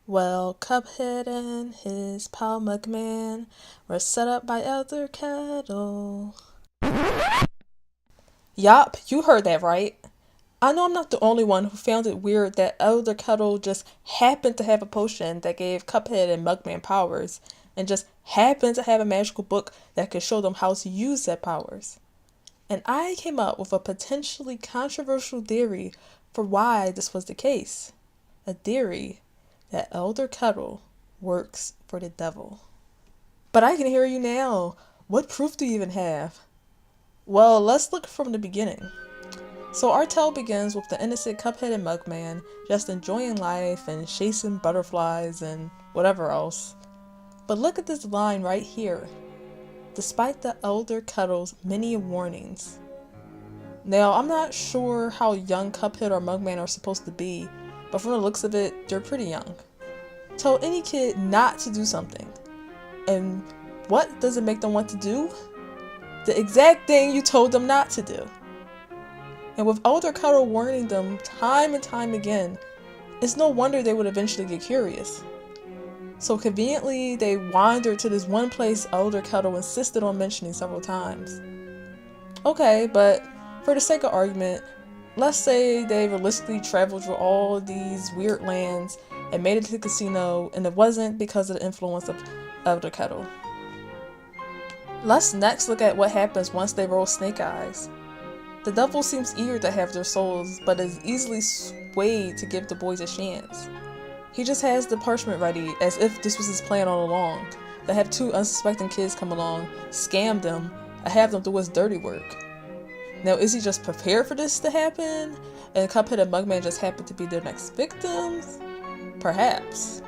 Well, Cuphead and his pal Mugman were set up by Elder Kettle. Yup, you heard that right. I know I'm not the only one who found it weird that Elder Kettle just happened to have a potion that gave Cuphead and Mugman powers, and just happened to have a magical book that could show them how to use said powers. And I came up with a potentially controversial theory for why this was the case. A theory that Elder Kettle works for the devil. But I can hear you now. What proof do you even have? Well, let's look from the beginning. So our tale begins with the innocent Cuphead and Mugman just enjoying life and chasing butterflies and whatever else. But look at this line right here. Despite the Elder Kettle's many warnings. Now, I'm not sure how young Cuphead or Mugman are supposed to be, but from the looks of it, they're pretty young. Tell any kid not to do something. And what does it make them want to do? The exact thing you told them not to do. And with Elder Kettle warning them time and time again, it's no wonder they would eventually get curious. So conveniently, they wandered to this one place Elder Kettle insisted on mentioning several times. Okay, but for the sake of argument, let's say they realistically traveled through all these weird lands and made it to the casino, and it wasn't because of the influence of Elder Kettle. Let's next look at what happens once they roll snake eyes. The devil seems eager to have their souls, but is easily swayed to give the boys a chance. He just has the parchment ready, as if this was his plan all along, to have two unsuspecting kids come along, scam them, and have them do his dirty work. Now, is he just prepared for this to happen, and Cuphead and Mugman just happen to be their next victims? Perhaps.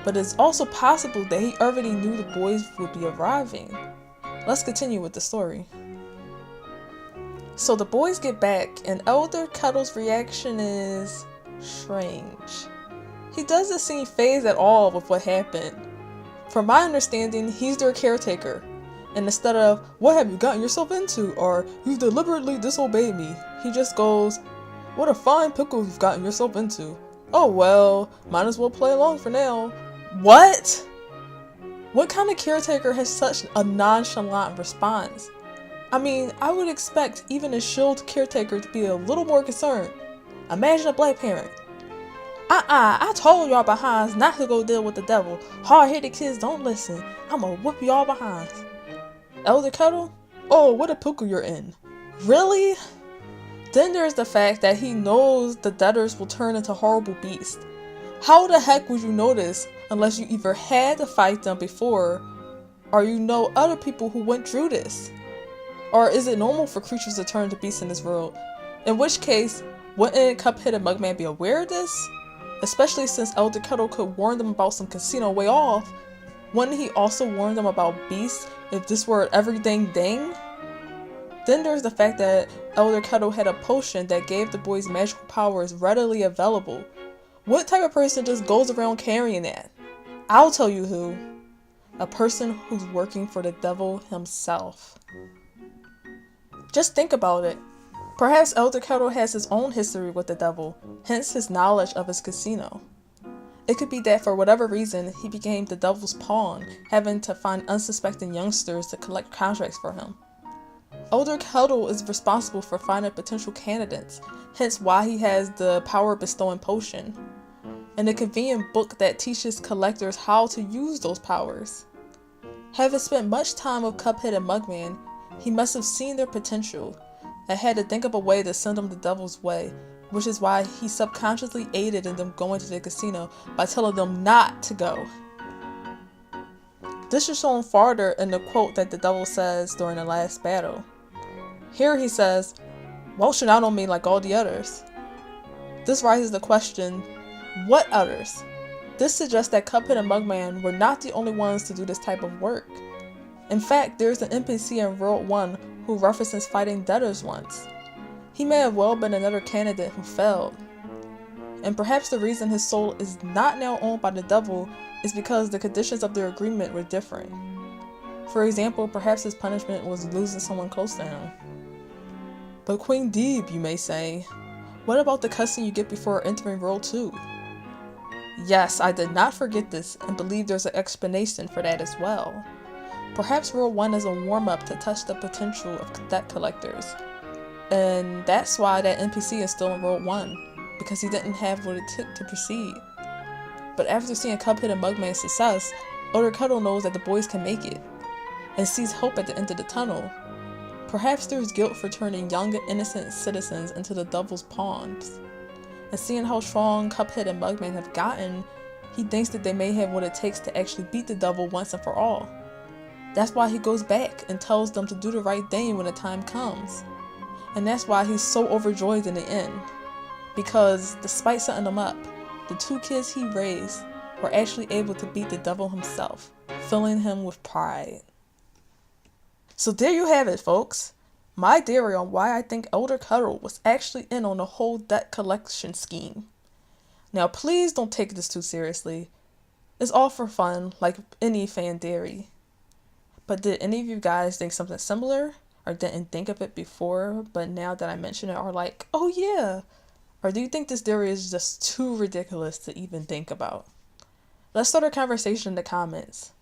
But it's also possible that he already knew the boys would be arriving. Let's continue with the story. So the boys get back, and Elder Kettle's reaction is strange. He doesn't seem fazed at all with what happened. From my understanding, he's their caretaker. And instead of, "What have you gotten yourself into?" or "You deliberately disobeyed me," he just goes, "What a fine pickle you've gotten yourself into. Oh well, might as well play along for now." What? What kind of caretaker has such a nonchalant response? I mean, I would expect even a shield caretaker to be a little more concerned. Imagine a black parent. I told y'all behinds not to go deal with the devil. Hard-headed kids don't listen. I'ma whoop y'all behinds. Elder Kettle? Oh, what a pickle you're in. Really? Then there's the fact that he knows the debtors will turn into horrible beasts. How the heck would you know this unless you either had to fight them before, or you know other people who went through this? Or is it normal for creatures to turn to beasts in this world? In which case, wouldn't Cuphead and Mugman be aware of this? Especially since Elder Kettle could warn them about some casino way off. Wouldn't he also warn them about beasts if this were an everything thing? Then there's the fact that Elder Kettle had a potion that gave the boys magical powers readily available. What type of person just goes around carrying that? I'll tell you who. A person who's working for the devil himself. Just think about it. Perhaps Elder Kettle has his own history with the devil, hence his knowledge of his casino. It could be that for whatever reason, he became the devil's pawn, having to find unsuspecting youngsters to collect contracts for him. Elder Kettle is responsible for finding potential candidates, hence why he has the power bestowing potion, and a convenient book that teaches collectors how to use those powers. Having spent much time with Cuphead and Mugman, he must have seen their potential and had to think of a way to send them the devil's way, which is why he subconsciously aided in them going to the casino by telling them not to go. This is shown farther in the quote that the devil says during the last battle. Here he says, "Welch out on me like all the others." This raises the question, what others? This suggests that Cuphead and Mugman were not the only ones to do this type of work. In fact, there's an NPC in World 1 who references fighting debtors once. He may have well been another candidate who failed. And perhaps the reason his soul is not now owned by the devil is because the conditions of their agreement were different. For example, perhaps his punishment was losing someone close to him. But Queen Deeb, you may say, what about the cussing you get before entering World 2? Yes, I did not forget this and believe there's an explanation for that as well. Perhaps World 1 is a warm-up to test the potential of debt collectors. And that's why that NPC is still in World 1, because he didn't have what it took to proceed. But after seeing Cuphead and Mugman's success, Elder Kettle knows that the boys can make it, and sees hope at the end of the tunnel. Perhaps there's guilt for turning young and innocent citizens into the devil's pawns. And seeing how strong Cuphead and Mugman have gotten, he thinks that they may have what it takes to actually beat the devil once and for all. That's why he goes back and tells them to do the right thing when the time comes. And that's why he's so overjoyed in the end. Because despite setting them up, the two kids he raised were actually able to beat the devil himself, filling him with pride. So there you have it, folks. My theory on why I think Elder Kettle was actually in on the whole debt collection scheme. Now please don't take this too seriously. It's all for fun, like any fan theory. But did any of you guys think something similar? Or didn't think of it before, but now that I mention it are like, oh yeah? Or do you think this theory is just too ridiculous to even think about? Let's start a conversation in the comments.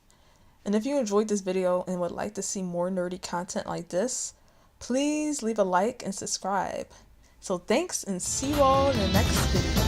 And if you enjoyed this video and would like to see more nerdy content like this, please leave a like and subscribe. So thanks and see you all in the next video.